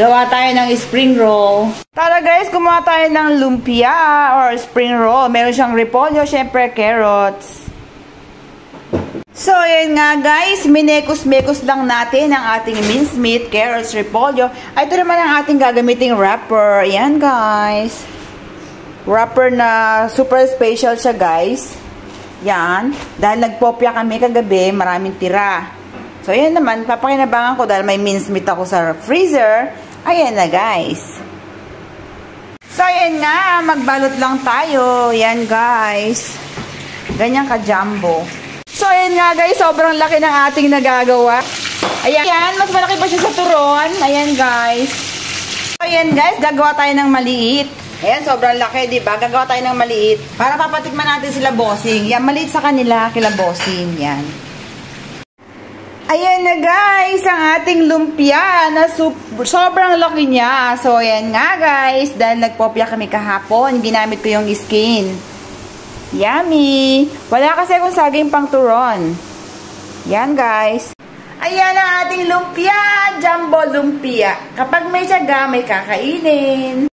Gawa tayo ng spring roll. Tara guys, gumawa tayo ng lumpia or spring roll. Meron siyang repolyo, syempre carrots. So, ayan nga guys, minekos-mekos lang natin ang ating mincemeat, carrots, repolyo. Ito naman ang ating gagamiting wrapper. Ayan guys. Wrapper na super special siya guys. Yan. Dahil nagpopya kami kagabi, maraming tira. So, ayan naman, papakinabangan ko dahil may mincemeat ako sa freezer. Ayan na guys. So, ayan nga, magbalot lang tayo. Ayan guys. Ganyan ka-jumbo. So, ayan nga guys, sobrang laki ng ating nagagawa. Ayan, mas malaki pa siya sa turon. Ayan guys. So, ayan guys, gagawa tayo ng maliit. Ayan, sobrang laki, diba? Gagawa tayo ng maliit. Para papatikman natin sila bossing. Yan, maliit sa kanila, kila bossing. Yan. Ayan na guys, ang ating lumpia na sobrang laki niya. So, ayan nga guys, dahil nagpopya kami kahapon, ginamit ko yung skin. Yummy! Wala kasi akong saging pang turon. Yan guys. Ayan ang ating lumpia, jumbo lumpia. Kapag may tiyaga, may kakainin.